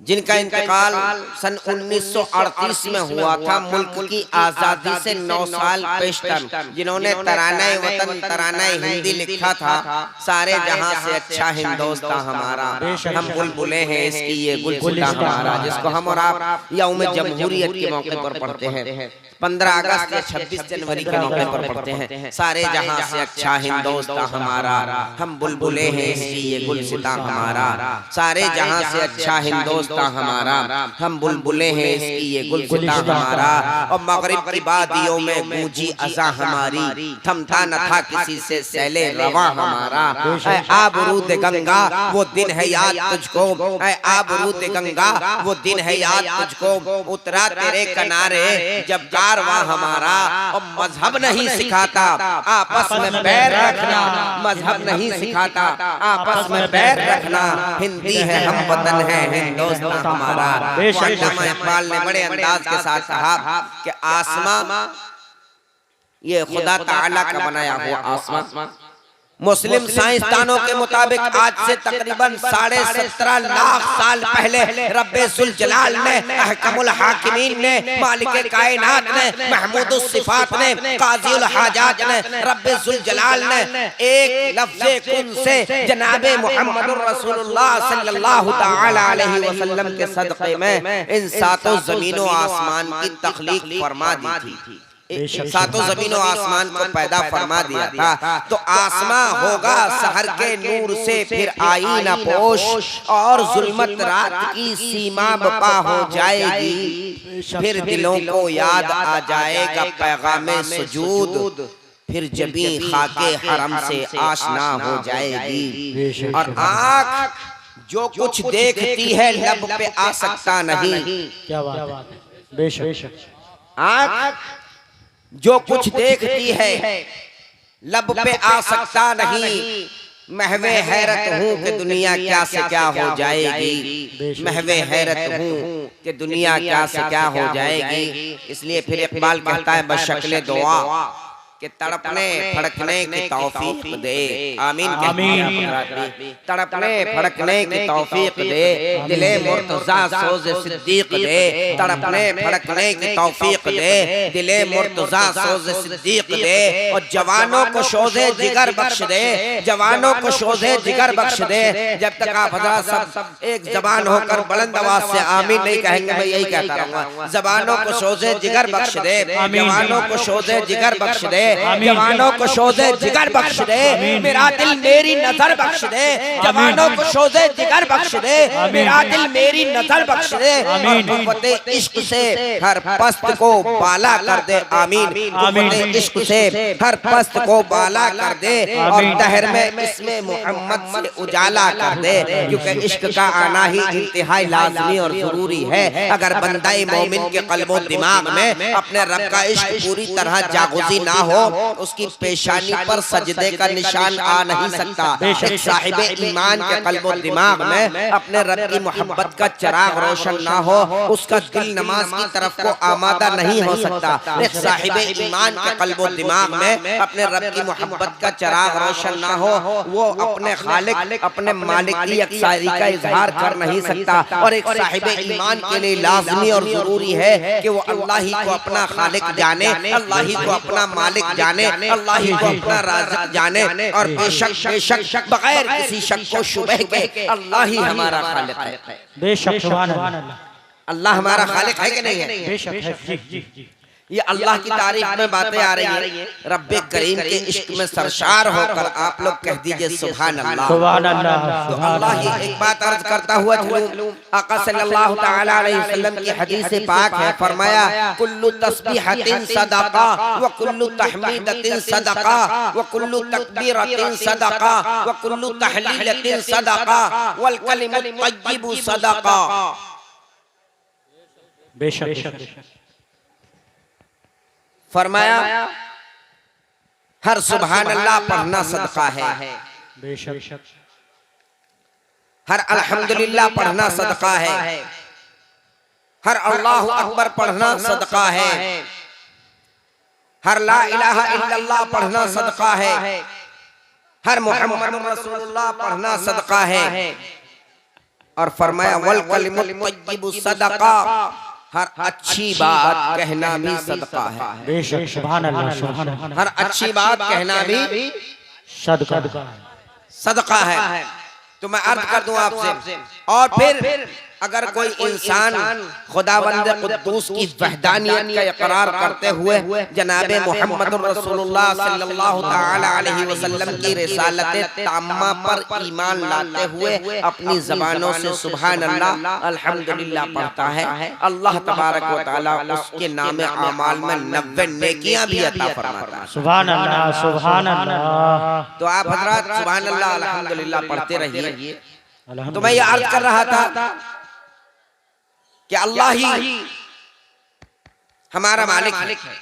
जिनका इंतकाल सन 1938 में हुआ था, मुल्क की आजादी से 9 साल पेशतर, जिन्होंने तराना वतन तराना हिंदी लिखा था, सारे जहां से अच्छा हिंदुस्तान हमारा, हम बुलबुलें हैं इसकी ये गुलसिता हमारा, जिसको हम और आप यौम जमहूरियत के मौके पर पढ़ते हैं, 15 अगस्त या 26 जनवरी के मौके पर पढ़ते हैं, सारे जहां से अच्छा हिंदुस्तान हमारा, हम बुलबुलें हैं इसकी ये गुलसिता हमारा, सारे जहां से अच्छा हिंदुस्तान हमारा, हम बुलबुलें हैं इसकी ये गुलसिता हमारा, और मगरिब की वादियों में गूंजी अज़ा हमारी, थमता न था किसी से सैले रवा हमारा, ऐ आबरूद गंगा वो दिन है याद तुझको, ऐ आबरूद गंगा वो दिन है याद तुझको, उतरा तेरे किनारे जब कारवां हमारा, और मजहब नहीं सिखाता आपस में पैर रखना, मजहब नहीं सिखाता आपस में पैर रखना, हिंदी है हम वतन है हिंदुस्तान हमारा। अल्लामा इकबाल ने बड़े अंदाज के साथ कहा कि आसमां ये खुदा ताला का बनाया हुआ आसमां, मुस्लिम साइंसदानों के मुताबिक आज से तकरीबन 17.5 लाख साल पहले रब्बे जुल जलाल ने, अहकमुल हाकिमीन ने, मालिके कायनात ने, महमूदुस सिफात ने, काज़ीउल हाजात ने, रब्बे जुल जलाल ने एक लफ्ज़े कुन से जनाबे मुहम्मदुर रसूलुल्लाह सल्लल्लाहु तआला अलैहि वसल्लम के सदक़े में इन सातों ज़मीनों आसमान की तख्लीक फरमा दी थी, सातों ज़मीनों आसमान को पैदा फरमा दिया था। तो आसमां होगा सहर के नूर से फिर आईना पोश, और जुल्मत रात की सीमा बपा हो जाएगी, फिर दिलों को याद आ जाएगा पैगामे सुजूद, फिर जबी खाके हरम से आशना हो जाएगी, और आँख जो कुछ देखती है लब पे आ सकता नहीं, क्या बात है, बेशक आँख जो कुछ देखती है लब पे आ सकता नहीं, महवे हैरत हूँ कि दुनिया क्या से क्या हो जाएगी, महवे हैरत हूँ कि दुनिया क्या से क्या हो जाएगी। इसलिए फिर इकबाल कहता है बशक्ल दुआ कि तड़पने फड़कने की तौफीक दे, आमीन आमीन, तड़पने फड़कने की तौफीक दे, दिले मुर्तज़ा सोज़ सिद्दीक दे, तड़पने फड़कने की तौफीक दे, दिले मुर्तज़ा सोज़ सिद्दीक दे, और जवानों को शोज़े जिगर बख्श दे, जवानों को शोज़े जिगर बख्श दे। जब तक आप हज़रात सब एक जबान होकर बुलंद आवाज़ से आमीन नहीं कहेंगे, मैं यही कहता रहूँगा, जवानों को शोज़े जिगर बख्श दे, जवानों को शोज़े जिगर बख्श दे, जवानों को शोज़े जिगर बख्श दे, मेरा दिल मेरी नजर बख्श दे, जवानों को शोज़े जिगर बख्श दे, मेरा दिल मेरी नजर बख्श दे, और कुव्वते इश्क से हर पस्त को बाला कर दे, आमीन, कुव्वते इश्क से हर पस्त को बाला कर दे, और दहर में इसमें मोहम्मद से उजाला कर दे, क्योंकि इश्क का आना ही इंतहाई लाज़मी और जरूरी है। अगर बंदाए मोमिन के क़ल्बो दिमाग में अपने रब का इश्क पूरी तरह जागुज़ी ना हो, उसकी पेशानी पर सजदे का निशान आ नहीं सकता। एक साहिबे ईमान के क़ल्बो दिमाग में अपने रब की मोहब्बत का चिराग रोशन ना हो, उसका दिल नमाज की तरफ को आमादा नहीं हो सकता। एक साहिबे ईमान के क़ल्बो दिमाग में अपने रब की मोहब्बत का चिराग रोशन ना हो, वो अपने खालिक अपने मालिक की यकसारी का इजहार कर नहीं सकता। और एक साहिबे ईमान के लिए लाज़मी और जरूरी है कि वो अल्लाह ही को अपना खालिक जाने, अल्लाह ही को अपना मालिक जाने, अल्लाह ही को अपना राज़िक जाने, और बेशक बगैर किसी शक को शुबह के अल्लाह ही हमारा खालिक है। बेशक सुभान अल्लाह, अल्लाह हमारा खालिक है कि नहीं है? बेशक है, जी जी। ये अल्लाह की तारीफ में बातें आ रही हैं। रब्बे करीम के इश्क में सरशार होकर आप लोग कह दीजिए सुभान अल्लाह, सुभान अल्लाह। तो अल्लाह की एक बात अर्ज करता हुआ चलूं, आका सल्लल्लाहु तआला अलैहि वसल्लम की हदीस पाक है, फरमाया कुल्लु तस्बीहतिन सदका व कुल्लु तहमीदतिन सदका व कुल्लु तकबीरतिन सदका व कुल्लु तहलीलतिन सदका वल कलिमु तय्यिबु सदका। बेशक फरमाया हर सुभान अल्लाह पढ़ना सदका है, बेशक हर अल्हम्दुलिल्लाह पढ़ना सदका है, हर अल्लाहु अकबर पढ़ना सदका है, हर ला इलाहा इल्लल्लाह पढ़ना सदका है, हर मुहम्मद रसूलुल्लाह पढ़ना सदका है, और फरमाया वल कलिमुत तय्यिबु सदका, हर अच्छी बात कहना भी सदका है। बेशक सुभान अल्लाह सुभान अल्लाह। हर अच्छी बात कहना भी सदका सदका है। तो मैं अर्ज कर दूं आपसे, और फिर अगर कोई इंसान खुदावंद कुद्दूस की वहदानियत का इकरार करते हुए जनाब मोहम्मद रसूलुल्लाह सल्लल्लाहु तआला अलैहि वसल्लम की रिसालत ताम्मा पर ईमान लाते हुए अपनी ज़बानों से सुभान अल्लाह अल्हम्दुलिल्लाह पढ़ता है, अल्लाह तबारक व तआला उसके नामे आमाल में 90 नेकियां भी अता फरमाता है। सुभान अल्लाह सुभान अल्लाह। तो आप हजरात सुभान अल्लाह अल्हम्दुलिल्लाह पढ़ते रहिए। अल्हम्दुलिल्लाह। तो मैं ये अर्ज कर रहा था कि अल्लाह ही हमारा मालिक है,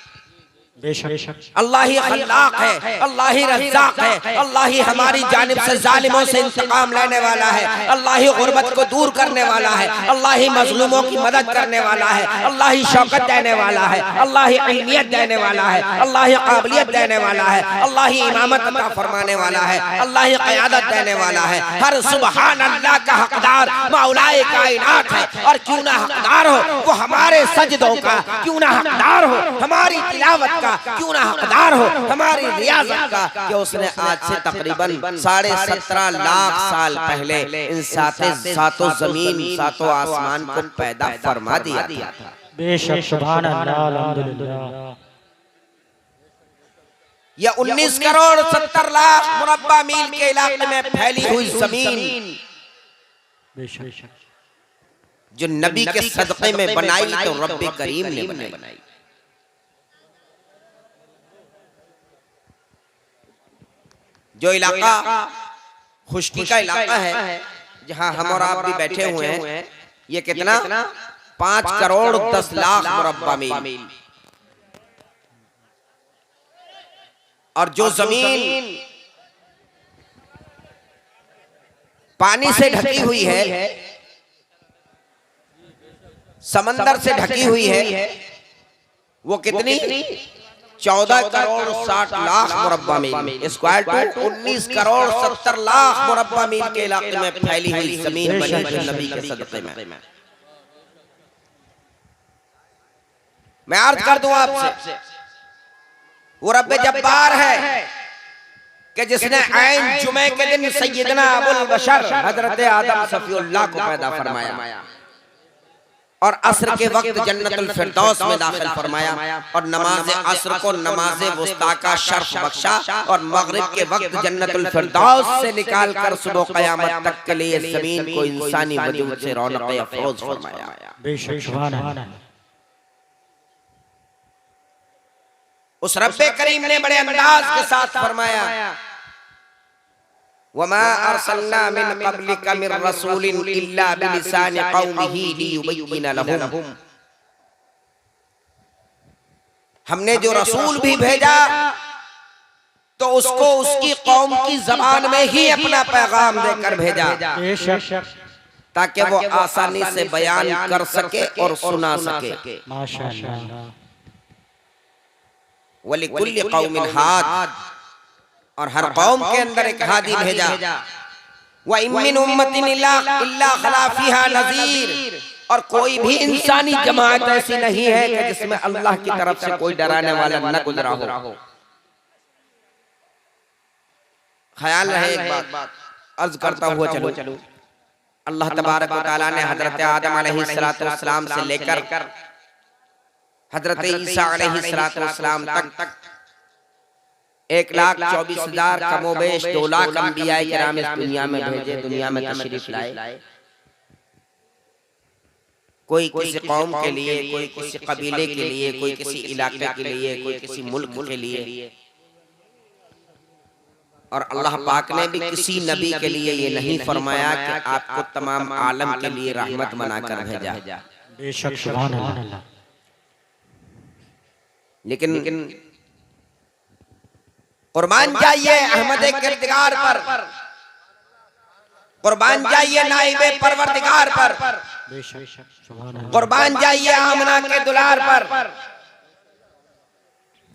बेशक अल्लाह ही खल्लाक है, अल्लाह ही रज़्ज़ाक है, अल्लाह ही हमारी जानिब से जालिमों से इंतकाम लेने वाला है, अल्लाह ही गुर्बत को दूर करने वाला है, अल्लाह ही मजलूमों की मदद करने वाला है, अल्लाह ही शौकत देने वाला है, अल्लाह ही इल्मियत देने वाला है, अल्लाह ही काबिलियत देने वाला है, अल्लाह ही इमामत अता फरमाने वाला है, अल्लाह ही क़यादत देने वाला है। हर सुभान अल्लाह का हकदार मौलाए कायनात है, और क्यों ना हकदार हो वो हमारे सजदों का, क्यों ना हकदार हो हमारी तिलावत, क्यों ना हकदार हो हमारी रियाजत का, कि उसने आज से तकरीबन 17.5 लाख साल पहले इन सातों जमीन सातों आसमान को पैदा फरमा दिया था। बेशक सुभान अल्लाह अल्हम्दुलिल्लाह। यह 19 करोड़ 70 लाख मुरब्बा मील के इलाके में फैली हुई जमीन बेशक जो नबी के सदक़े में बनाई तो रब्बे करीम ने बनाई। जो इलाका खुशकी का इलाका है जहां हम और आप भी बैठे हुए हैं, ये कितना 5 करोड़ 10 लाख मुरब्बा मील। और जो जमीन पानी से ढकी हुई है, समंदर से ढकी हुई है, वो कितनी 14 करोड़ 60 लाख मुरब्बा मील स्क्वायर टू 19 करोड़ 70 लाख मुरब्बा मील के इलाके में फैली हुई जमीन बनी जो नबी के सदक़े में। मैं अर्ज कर दूं आपसे, वो रब्बे जब्बार है कि जिसने ऐन जुमे के दिन सैयदना अबुल बशर हजरत आदम सफीउल्लाह को पैदा फरमाया, और असर के वक्त जन्नतुल फिरदौस में दाखिल फरमाया, और नमाज असर को नमाज वुस्ता का शर्फ बख्शा, और मगरिब के वक्त जन्नतुल फिरदौस से निकाल कर सुबह क़यामत तक के लिए जमीन को इंसानी वजूद से रौनक अफरोज फरमाया। बेशक सुभान अल्लाह। उस रब्बे करीम ने बड़े अंदाज के साथ फरमाया, वमा अरसलना मिन क़ब्लिका मिन रसूलिन इल्ला बिलिसानि क़ौमिही लियुबय्यिना लहुम। हमने जो रसूल भी भेजा तो उसको उसकी कौम की जबान में ही अपना पैगाम देकर भेजा, ताकि वो आसानी से बयान कर सके और सुना सके। माशाअल्लाह। वलिकुल्लि कौमिन हाद, और हर कौम के अंदर एक हादी भेजा। व इम्मिन उम्मतिन इल्ला खला फीहा नज़ीर, और कोई भी इंसानी जमात ऐसी नहीं है कि जिसमें अल्लाह की तरफ से कोई डराने वाला न गुजरा हो। ख्याल रहे, एक बात अर्ज करता हुआ चलो, अल्लाह तबारक व तआला ने हजरत आदम अलैहिस्सलाम से लेकर हजरत ईसा अलैहिस्सलाम तक 1,24,000 कमोबेश 2 लाख अंबिया किराम इस दुनिया में भेजे, दुनिया में तशरीफ लाए। कोई किसी कौम के लिए, कोई किसी कबीले के लिए, कोई किसी इलाके के लिए, कोई किसी मुल्क के लिए। और अल्लाह पाक ने भी किसी नबी के लिए ये नहीं फरमाया कि आपको तमाम आलम के लिए रहमत बनाकर भेजा। बेशक सुभान अल्लाह। लेकिन कुर्बान जाइए अहमद किरदिगार पर, कुर्बान जाइए नाइबे परवरदिगार पर, कुर्बान जाइए आमना के दुलार पर,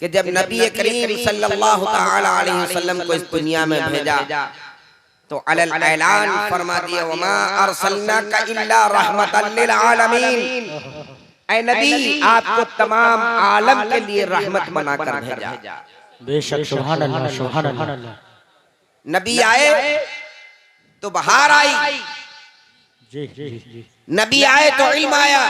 कि जब नबी करीम सल्लल्लाहु तआला अलैहि वसल्लम को इस दुनिया में भेजा तो अलल ऐलान फरमा दिया, वमा अरसलनाका इल्ला रहमतल लिल आलमीन, ऐ नबी आपको तमाम आलम के लिए रहमत बनाकर भेजा। बेशक सुभान अल्लाह सुभान अल्लाह। नबी आए तो बहार आई, जी जी जी। नबी आए तो इल्म आया,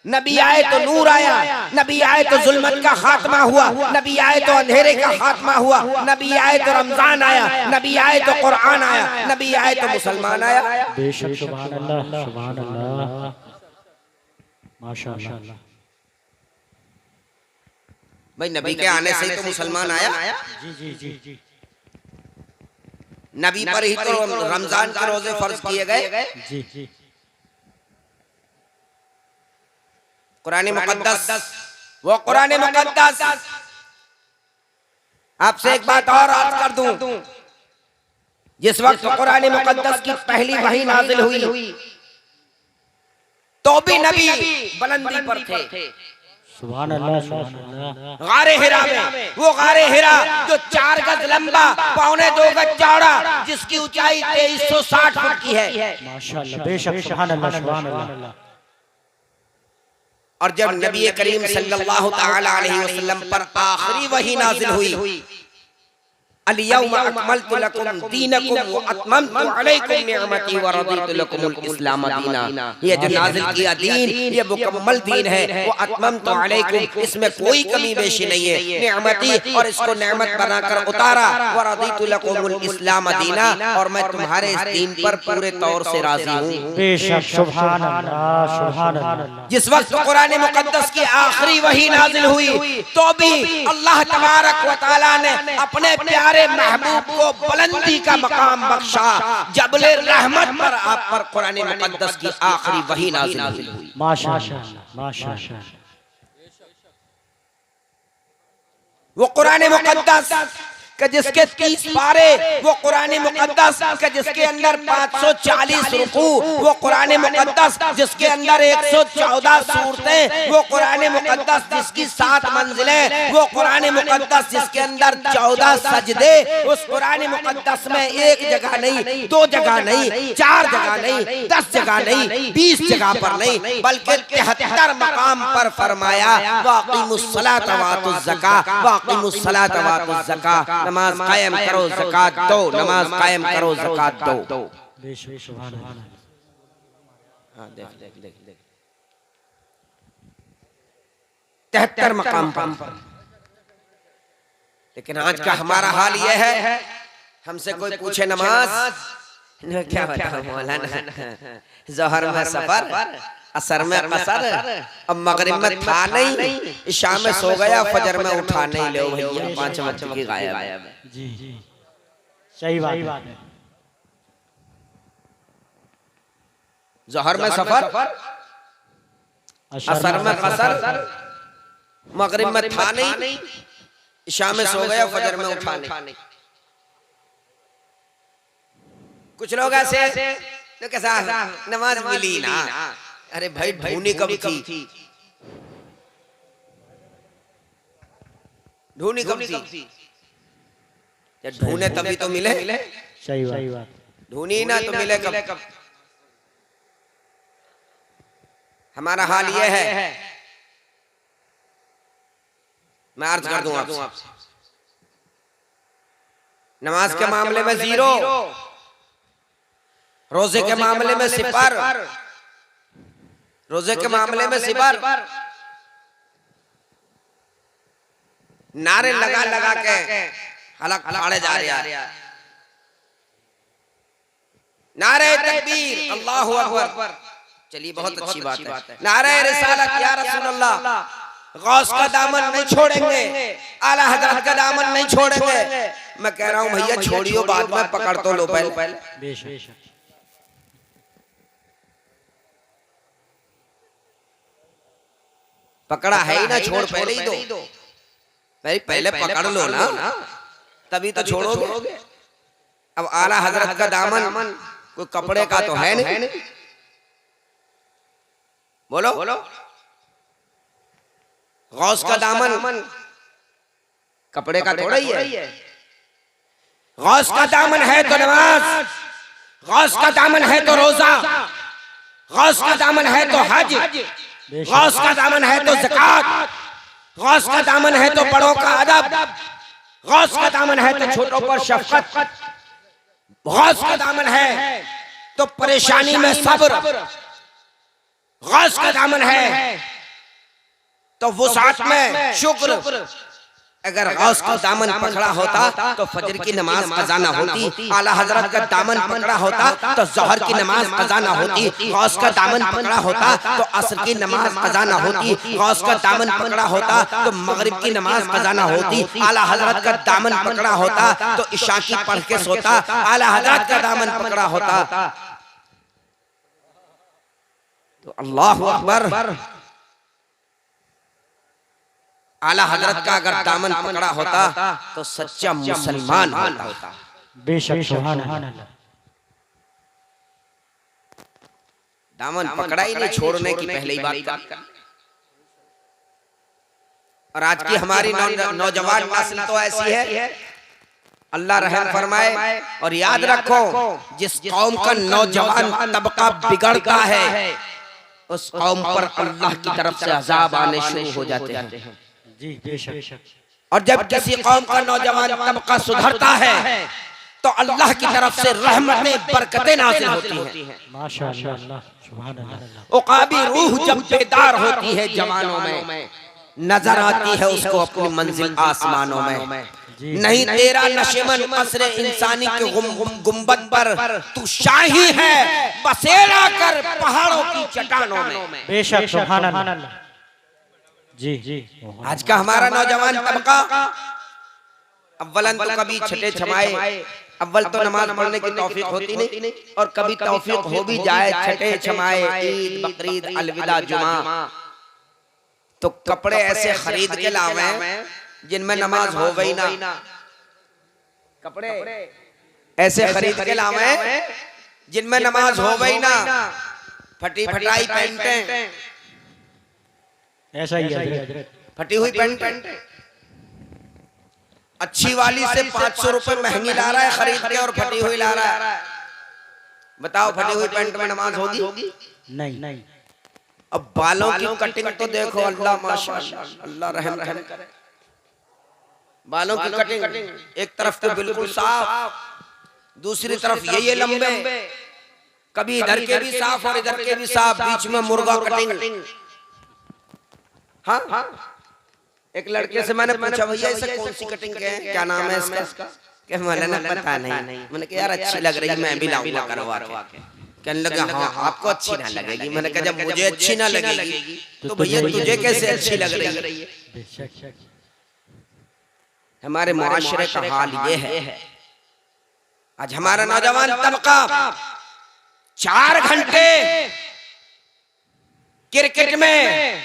नबी आए तो नूर आया, नबी आए तो जुल्मत का खात्मा हुआ, नबी आए तो अंधेरे का खात्मा हुआ, नबी आए तो रमजान आया, नबी आए तो कुरान आया, नबी आए तो मुसलमान आया। बेशक सुभान अल्लाह सुभान अल्लाह माशाअल्लाह। भाई नबी के आने से ही तो मुसलमान आया। जी जी जी जी। नबी पर ही तो रमजान के रोजे फर्ज किए गए। जी जी। कुरान मुकद्दस, वो कुरान मुकद्दस, आपसे एक बात और अर्ज कर दूं, जिस वक्त कुरान मुकद्दस की पहली वही नाजिल हुई तो भी नबी बुलंदी पर थे। सुभान अल्लाह सुभान अल्लाह। गारे हिरा में, वो गारे हिरा जो 4 गज लंबा, 2.25 गज चौड़ा, जिसकी ऊंचाई 2360 फुट की है। माशाअल्लाह बेशक सुभान अल्लाह सुभान अल्लाह। और जब नबी करीम सल्लल्लाहु तआला अलैहि वसल्लम पर आखिरी वही नाजिल हुई, अल-यौम अकमलतु लकुम दीनकुम व अतममतु अलैकुम निअमती व रदीतु लकुमुल इस्लाम दीना, ये जो नाजिल किया दीन, ये मुकम्मल दीन है। वो अतममतु अलैकुम, इसमें कोई कमी बेशी नहीं है। निअमती, और इसको नेमत बनाकर उतारा, व रदीतु लकुमुल इस्लाम दीना, और मैं तुम्हारे इस दीन पर पूरे तौर से राजी हूँ। बेशक सुभान अल्लाह सुभान अल्लाह। जिस वक्त कुरान मुकद्दस की आखिरी वही नाजिल हुई तो भी अल्लाह तबारक व तआला ने अपने प्यारे महबूब को बुलंदी का मकाम बख्शा। जबले रहमत पर आप पर कुरान मुकद्दस की आखिरी वही नाजिल हुई। माशाअल्लाह माशाअल्लाह। वो कुरान मुकद्दस कि जिसके 30 पारे, वो कुरान मुकद्दस कि जिसके अंदर 540 रुकू, वो कुरान मुकद्दस जिसके अंदर 114 सूरतें, वो कुरान मुकद्दस जिसकी 7 मंजिलें, वो कुरान मुकद्दस जिसके अंदर 14 सजदे, उस कुरान मुकद्दस में एक जगह नहीं, 2 जगह नहीं, 4 जगह नहीं, 10 जगह नहीं, 20 जगह पर नहीं, बल्कि 73 मकाम पर फरमाया, वाक़िमुस्सलात वातुज़ ज़कात, वाक़िमुस्सलात वातुज़ ज़कात, नमाज कायम करो ज़कात दो, नमाज कायम करो ज़कात दो। बेशक सुभान अल्लाह। हाँ देख देख देख देख 73 मकाम पर। लेकिन आज का हमारा हाल यह है, हमसे कोई पूछे नमाज, क्या बताऊं मौलाना, ज़ोहर में सफर, असर में कसर, अब मगरिब में था नहीं, इशा में सो गया, फजर में उठा नहीं, लो भैया 5 वक्त की गायब है। जी जी सही बात है। ज़ोहर में सफर, असर में कसर, मगरिब में था नहीं, इशा में सो गया, फजर में उठा नहीं। कुछ लोग ऐसे तो कैसा नमाज मिली ना, अरे भाई ढूंढी कब थी, ढूंढी कब थी, जब ढूंढे तभी तो मिले। सही बात। ढूंढी ना तो मिले कब। हमारा हाल ये है, मैं अर्ज कर दूं आपसे, नमाज के मामले में 0, रोजे के मामले में 0, रोजे के मामले में 0, नारे लगा लगा के हलक फाड़े जा रहे हैं। नारे तकबीर, अल्लाहु अकबर, चलिए बहुत अच्छी बात है। नारे रिसालत, या रसूल अल्लाह, गौस का दामन नहीं छोड़ेंगे, आला हजरत का दामन नहीं छोड़ेंगे। मैं कह रहा हूँ भैया छोड़ियो, बाद में पकड़ तो लो पहले। पकड़ा है ही ना, छोड़ पहले ही दो, पहले पकड़ लो ना, तभी तो छोड़ोगे। अब आला हजरत का दामन कोई कपड़े का तो है नहीं, बोलो। गौस का दामन कपड़े का थोड़ा ही है। गौस का दामन है तो नमाज, गौस का दामन है तो रोजा, गौस का दामन है तो हज, गौस का दामन है तो ज़कात, गौस का दामन है तो बड़ों का अदब, गौस का दामन है तो छोटों पर शफकत, गौस का दामन है तो परेशानी में सब्र, गौस का दामन है तो वुसात में शुक्र। अगर गौस का दामन पकड़ा होता तो फजर की नमाज कज़ा ना होती, आला हजरत का दामन पकड़ा होता तो ज़ोहर की नमाज कज़ा ना होती, गौस का दामन पकड़ा होता तो असर की नमाज कज़ा ना होती, गौस का दामन पकड़ा होता तो मगरिब की नमाज कज़ा ना होती, आला हजरत का दामन पकड़ा होता तो इशा की पढ़ के सोता, आला हजरत का दामन पकड़ा होता तो अल्लाहु अकबर, आला हजरत का अगर दामन पकड़ा होता तो सच्चा मुसलमान होता। बेशक सुभान अल्लाह। दामन पकड़ा ही नहीं, छोड़ने की पहले ही बात कर। और आज की हमारी नौजवान नस्ल तो ऐसी है, अल्लाह रहम फरमाए। और याद रखो, जिस कौम का नौजवान तबका बिगड़ता है उस कौम पर अल्लाह की तरफ से अजाब आने शुरू हो जाते हैं। जी बेशक। और जब किसी कौम का नौजवान तबका सुधरता है तो अल्लाह की तरफ से रहमतें बरकतें नाज़िल होती हैं। माशाअल्लाह सुभान अल्लाह। उकाबी रूह जब बेदार होती है जवानों में, नजर आती है उसको अपनी मंजिल आसमानों में। नहीं तेरा नशेमन असरे इंसानी के गुंबद पर तू शाही है बसेरा कर पहाड़ों की चट्टानों में। बेशक सुभान अल्लाह। जी जी। आज का हमारा नौजवान तबका अव्वलन तो कभी छठे छमाए, अव्वल तो नमाज पढ़ने की तौफीक होती नहीं, और कभी तौफीक हो भी जाए छठे छमाए, ईद बकरीद अलविदा जुमा, तो कपड़े ऐसे खरीद के लावे जिनमें नमाज हो गई ना। कपड़े ऐसे खरीद के लावे जिनमें नमाज हो गई ना। फटी फटाई पैंटें, ऐसा ही है। फटी हुई पैंट अच्छी वाली से 500 रुपए महंगी ला रहा है खरीद के, और फटी हुई ला रहा है। बताओ फटी हुई पैंट में नमाज होगी? नहीं। अब बालों की कटिंग तो देखो, अल्लाह माशाअल्लाह, अल्लाह रहम करे। बालों की कटिंग एक तरफ तो बिल्कुल साफ, दूसरी तरफ ये लंबे, कभी इधर के भी साफ और इधर के भी साफ, बीच में मुर्गा कटिंग। हाँ, एक लड़के से मैंने पूछा भैया इसे कौन सी कटिंग के हैं, क्या नाम है इसका? कह मैंने पता नहीं। मैंने कहा यार अच्छी लग रही है, मैं भी लाऊंगा करवा के। कहने लगा हाँ आपको अच्छी ना लगेगी। मैंने कहा जब मुझे अच्छी ना लगेगी तो भैया तुझे कैसे अच्छी लग रही है? हमारे मुआशरे का हाल ये है। आज हमारा नौजवान तबका 4 घंटे क्रिकेट में,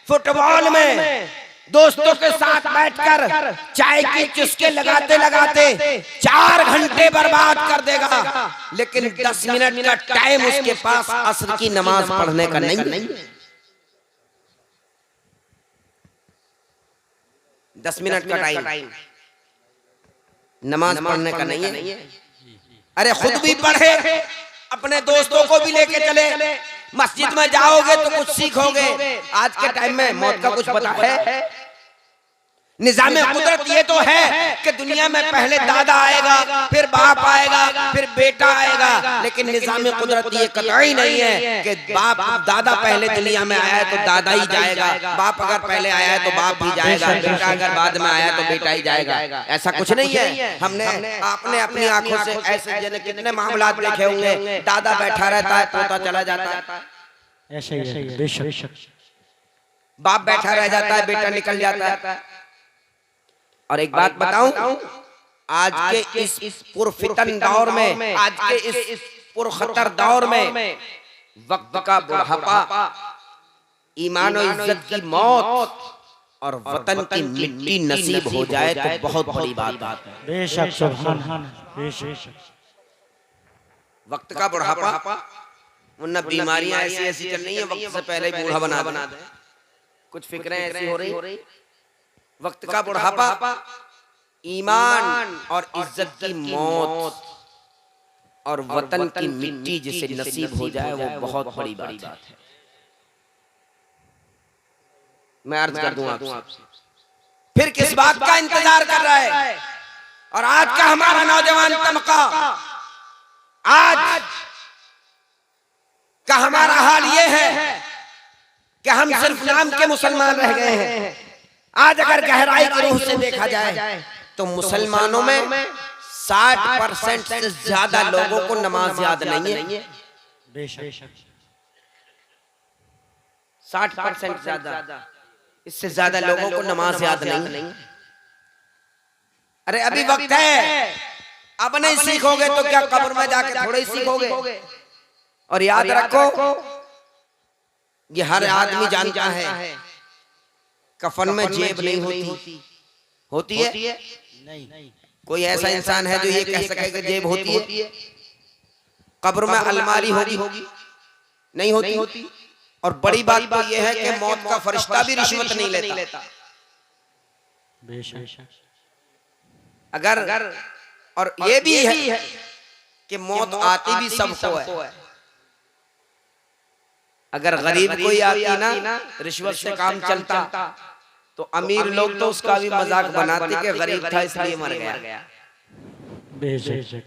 फुटबॉल में दोस्तों के साथ बैठकर चाय की चुस्के लगाते लगाते 4 घंटे बर्बाद कर देगा, लेकिन 10 मिनट का टाइम उसके पास असर की नमाज पढ़ने का नहीं है। 10 मिनट का टाइम नमाज पढ़ने का नहीं है। अरे खुद भी पढ़े, अपने दोस्तों को भी लेके चले। मस्जिद में जाओगे तो कुछ सीखोगे। आज के टाइम में मौत का कुछ पता है? निज़ामे कुदरत ये तो है कि दुनिया में पहले दादा आएगा, फिर बाप आएगा, फिर बेटा आएगा, लेकिन निज़ामे कुदरत ये कतई नहीं है कि बाप दादा पहले दुनिया में आया है तो दादा ही जाएगा, बाप अगर पहले आया है तो बाप ही जाएगा, बेटा अगर बाद में आया तो बेटा ही जाएगा। ऐसा कुछ नहीं है। आपने अपनी आंखों से ऐसे जने कितने मामला देखे होंगे, दादा बैठा रहता है, पोता चला जाता है, ऐसा ही है। बेशक। बाप बैठा रह जाता है, बेटा निकल जाता है। और एक बात बताऊं, आज के इस पुरफितन दौर में, आज के इस पुरखतर दौर में वक्त का बुढ़ापा, ईमान और इज्जत की मौत और वतन की मिट्टी नसीब हो जाए तो बहुत बड़ी बात है। बेशक सुभान, बेशक। वक्त का बुढ़ापा, वरना बीमारियां ऐसी ऐसी चल रही है, वक्त से पहले बूढ़ा बना दे। कुछ फिक्रें ऐसी हो रही, वक्त का बुढ़ापा ईमान और इज्जत की मौत और वतन की मिट्टी जिसे नसीब हो जाए वो बहुत बड़ी बात है। मैं अर्ज कर दूं आपसे, फिर किस बात का इंतजार कर रहा है? और आज का हमारा नौजवान तबका, आज का हमारा हाल ये है कि हम सिर्फ नाम के मुसलमान रह गए हैं। आज अगर गहराई की रूह से देखा जाए तो मुसलमानों में 60% से ज्यादा लोगों को नमाज याद नहीं है। बेशक 60% ज्यादा, इससे ज्यादा लोगों को नमाज याद नहीं। अरे अभी वक्त है, अब नहीं सीखोगे तो क्या कब्र में जाके थोड़े ही सीखोगे। और याद रखो, ये हर आदमी जानता है कफन में जेब नहीं होती है। नहीं, कोई ऐसा इंसान है जो ये कह सके कि जेब होती है? कब्र में अलमारी होगी? नहीं होती। और बड़ी बात तो ये है कि मौत का फरिश्ता भी रिश्वत नहीं लेता। बेशक अगर और ये भी है कि मौत आती भी सबको है। अगर गरीब कोई आती ना रिश्वत से काम चलता तो अमीर लोग तो उसका भी मजाक बनाते कि गरीब था इसलिए मर गया। बेशक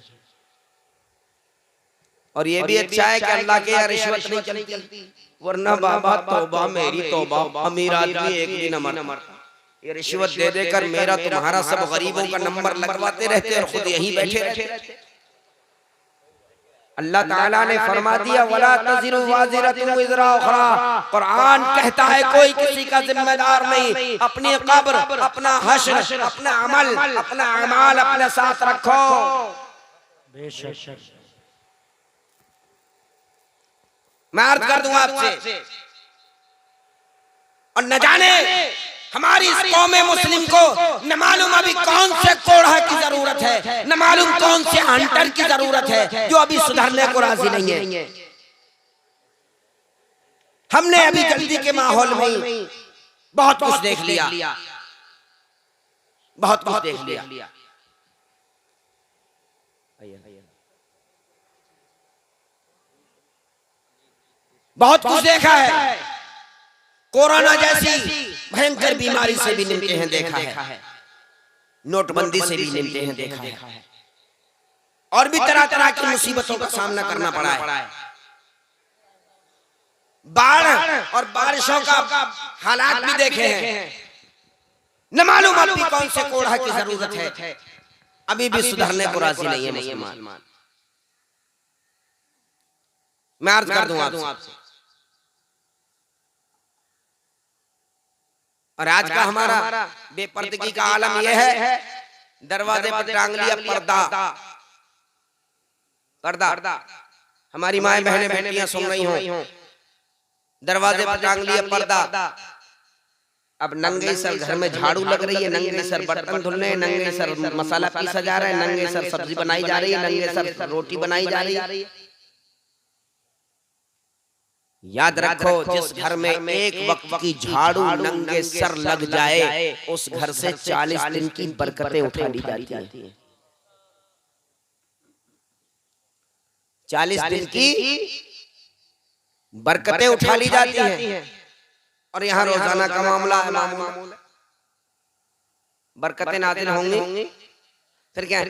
और ये भी अच्छा है कि अल्लाह के यहाँ रिश्वत नहीं चलती, वरना बाबा तौबा मेरी तौबा, अमीर आदमी एक भी न मरता। ये रिश्वत दे देकर मेरा तुम्हारा सब गरीबों का नंबर लगवाते रहते और खुद यहीं बैठे रहते। अल्लाह ताला ने फरमा दिया वला तज़िरु वाज़िरतुन विज़रा उख़रा। कुरान कहता है कोई किसी का जिम्मेदार नहीं। अपनी कब्र, अपना हश्र, अपना अमल, अपना अमाल अपने साथ रखो। बेशक मैं अर्ज कर दूं आपसे, और न जाने हमारी इस कौम मुस्लिम को न मालूम अभी कौन से कोढ़ा की जरूरत है, न मालूम कौन से हंटर की जरूरत है जो अभी सुधरने को राजी नहीं है। हमने अभी जल्दी के माहौल में बहुत कुछ देख लिया, बहुत कुछ देख लिया। बहुत कुछ देखा है। कोरोना जैसी भयंकर बीमारी से भी निपटे हैं देखा है, नोटबंदी से भी निपटे हैं देखा है, और भी तरह तरह की मुसीबतों का सामना करना पड़ा है। बाढ़ और बारिशों का हालात भी देखे हैं। न मालूम अभी कौन से कोढ़ा की जरूरत है, अभी भी सुधरने को राजी नहीं है मुसलमान। मैं अर्ज कर दूं आपसे, और आज का हमारा बेपर्दगी का आलम यह है, दरवाजे पर टांग लिया पर्दा। हमारी माएं बहनें बेटियां सुन रही हों, दरवाजे पर टांग लिया पर्दा। अब नंगे सर घर में झाड़ू लग रही है, नंगे सर बर्तन धुल रहे हैं, नंगे सर मसाला पीसा जा रहा है, नंगे सर सब्जी बनाई जा रही है, नंगे सर रोटी बनाई जा रही है। याद रखो, जिस घर में एक वक्त की झाड़ू नंगे सर लग जाए उस घर से 40 दिन की बरकतें उठा ली जाती हैं। 40 दिन की बरकतें उठा ली जाती हैं। और यहाँ रोजाना का मामला है, बरकतें नाज़िल होंगी, फिर क्या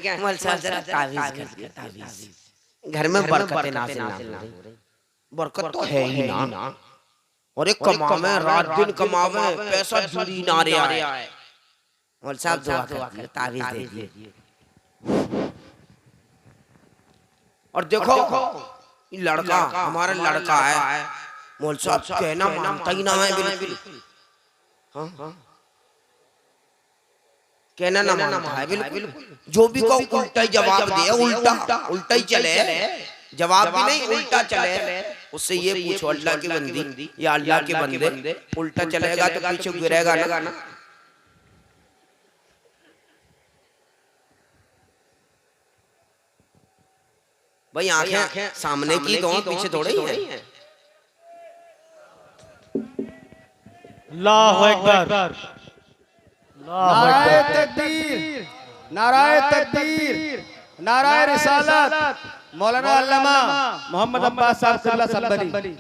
घर में बरकतें नाज़िल होंगी। बरकत तो है ही ना, और एक कमावे रात दिन कमावे, पैसा जुड़ी ना रहा है। मौल साहब दुआ कर तावीज़ दे दिए। और देखो ये लड़का हमारा लड़का है, मौल साहब कहना मानता ही ना है बिल्कुल। हाँ कहना ना मानता है बिल्कुल। जो भी को उल्टा ही जवाब दे, उल्टा ही चले, जवाब भी नहीं उल्टा चले। उससे ये पूछो अल्लाह की बंदी या अल्लाह के बंदे, उल्टा चलेगा तो पीछे गिरेगा ना। भाई आंखें सामने की दो, पीछे थोड़े ही हैं। अल्लाहु अकबर, अल्लाहु अकबर। नाराए तकबीर, नाराए रिसालत, मौलाना अल्लामा मोहम्मद अब्बास साहब क़िबला संभली।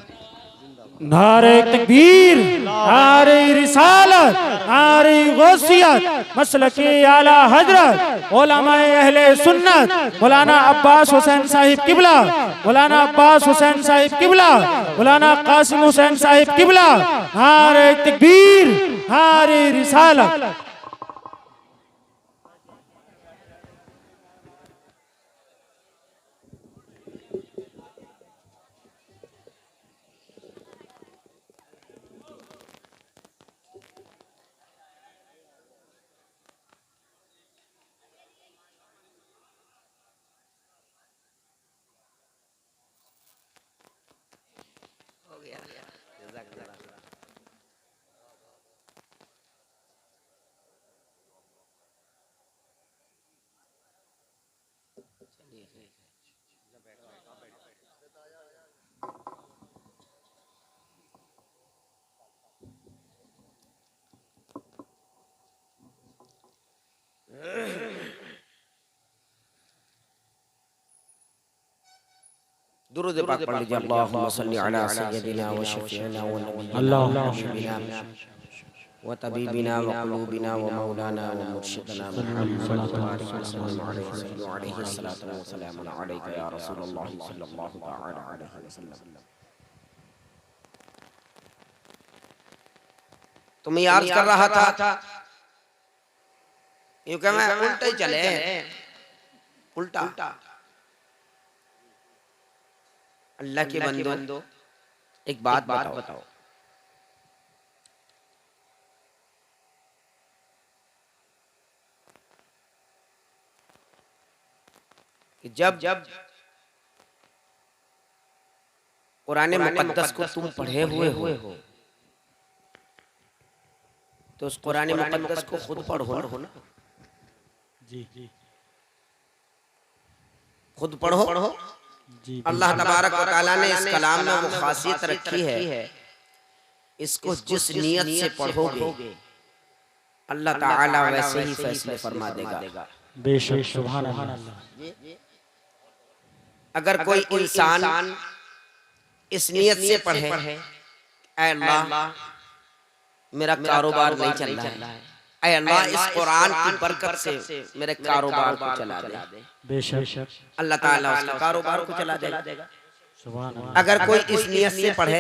नारे तकबीर, नारे रिसालत, नारे गौसियत, मसलके आला हजरत उलमाए अहले सुन्नत मौलाना अब्बास हुसैन साहिब किबला, मौलाना अब्बास हुसैन साहिब किबला, मौलाना कासिम हुसैन साहिब किबला। नारे तकबीर, नारे रिसालत। दुरूद पाक पढ़ लीजिए। अल्लाहुम्मा सल्ली अला सय्यदिना व शफीना व नबीना व तबीबिना व क़ुलूबिना व मौलाना व मुर्शिदना मुहम्मद अलैहि सल्लतु व सलाम अलैका या रसूलल्लाह सल्लल्लाहु तआला अलैहि वसल्लम। तो मैं अर्ज कर रहा था यूं कि मैं उल्टा ही चले, उल्टा। अल्लाह के बंदो एक बात बताओ, कि जब कुरान मुक़द्दस को तुम पढ़े हुए हो तो उस कुरान मुक़द्दस को खुद पढ़ो ना। जी जी, खुद पढ़ो। अल्लाह तबारक व तआला ने इस कलाम में वो खासियत रखी है, इसको जिस नियत से पढ़ोगे अल्लाह ताला वैसे ही फैसले फरमा देगा। बेशक, सुभान अल्लाह। अगर कोई इंसान इस नियत से पढ़े, ऐ अल्लाह मेरा कारोबार नहीं चल रहा है, ऐ अल्लाह इस कुरान की बरकत से मेरे कारोबार को चला दे, बेशक अल्लाह ताला उसके कारोबार को चला देगा। सुभान अल्लाह। अगर कोई इस नियत से पढ़े,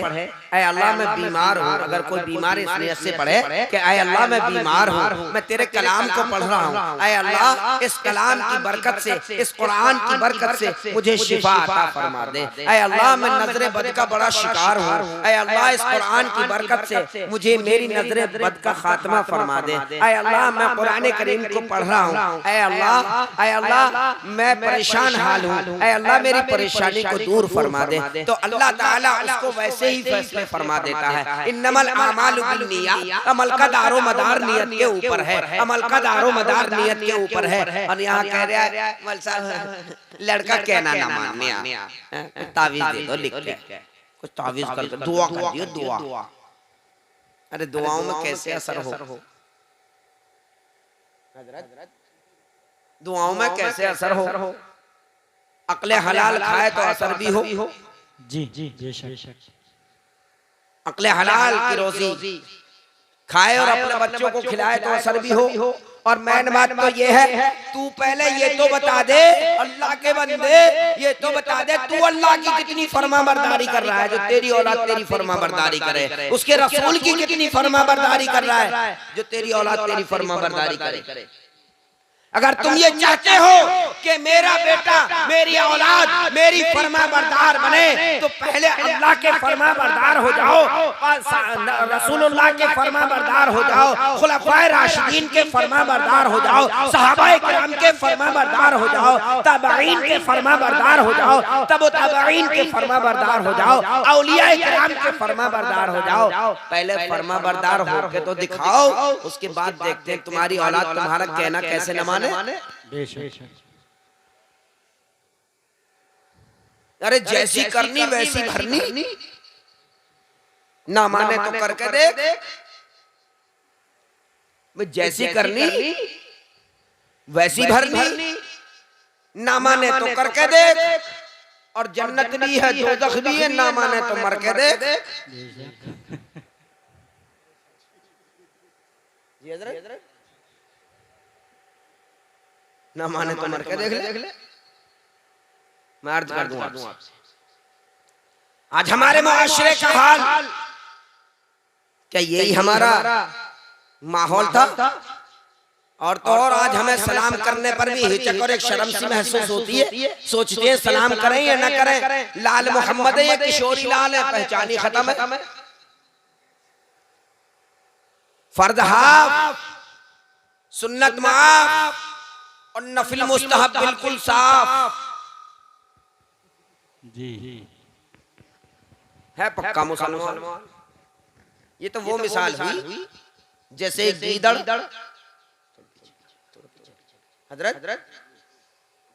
ऐ अल्लाह मैं बीमार हूँ, अगर कोई बीमार इस नियत से पढ़े कि ऐ अल्लाह मैं बीमार हूँ, मैं तेरे कलाम को पढ़ रहा हूँ, ऐ अल्लाह इस कलाम की बरकत से, इस कुरान की बरकत से मुझे शिफा अता फरमा दे, ऐ अल्लाह मैं नजर बद का बड़ा शिकार हूँ, ऐ अल्लाह इस कुरान की बरकत से मुझे मेरी नजर बद का खात्मा फरमा दे, ऐ अल्लाह मैं कुरान करीम को पढ़ रहा हूँ, ऐ अल्लाह मैं परेशान हाल हूँ, ऐ अल्लाह मेरी परेशानी को दूर फरमा दे। तो अल्लाह ताला उसको वैसे ही फैसले फरमा देता है। इन्नमल आमालु बिन्नियात, अमल का दारो मदार नियत के ऊपर है, अमल का दारो मदार नियत के ऊपर है। और यहाँ कह रहा है मौलवी साहब लड़का कहना ना मानने, तावीज दे दो लिख के, कुछ तावीज करके दुआ कर दियो, दुआ। अरे दुआओं में कैसे असर हो, दुआओं में कैसे असर हो? अक्ले हलाल खाए तो असर भी हो। जी जी, बेशक। अक्ले हलाल की रोजी खाए और अपने बच्चों को खिलाए तो असर भी हो। और मेन बात तो ये है, तू पहले ये तो बता दे अल्लाह के बंदे, ये तो बता दे तू अल्लाह की कितनी फरमाबरदारी कर रहा है, जो तेरी औलाद तेरी फरमाबरदारी करे, उसके रसूल की कितनी फरमाबरदारी कर रहा है, जो तेरी औलाद तेरी फरमाबरदारी करे। अगर तुम ये चाहते हो कि मेरा बेटा मेरी औलाद मेरी फरमाबरदार बने, तो पहले अल्लाह के फरमाबरदार हो जाओ, रसूलुल्लाह के फरमाबरदार हो जाओ, खुलफाए राशिदीन के फरमाबरदार हो जाओ, सहाबाए किराम के फरमाबरदार हो जाओ, ताबईन के फरमाबरदार हो जाओ, तब ताबईन के फरमाबरदार हो जाओ, औलियाए किराम के फरमाबरदार हो जाओ। पहले फरमाबरदार होके तो दिखाओ, उसके बाद देखते हैं तुम्हारी औलाद तुम्हारा कहना कैसे न माने। बेशक। अरे जैसी करनी वैसी भरनी, ना माने तो करके देख, जैसी करनी वैसी भरनी, ना माने तो करके देख, और जन्नत भी है दोज़ख भी है, ना माने तो मर के देख। ना माने तो मर के देख ले। मैं अर्ज कर दूं आपसे, आज हमारे मुआशरे का हाल क्या यही हमारा माहौल था? और तो और आज हमें सलाम करने पर भी हिचक और एक शर्म सी महसूस होती है। सोचते हैं सलाम करें या न करें, लाल मोहम्मद है या किशोरी लाल है, पहचानी खत्म है। फर्ज हाफ, सुन्नत माफ, और नफिल मुस्तहब बिल्कुल साफ जी है पक्का मुसलमान। ये तो वो मिसाल हुई जैसे एक गीदड़, हजरत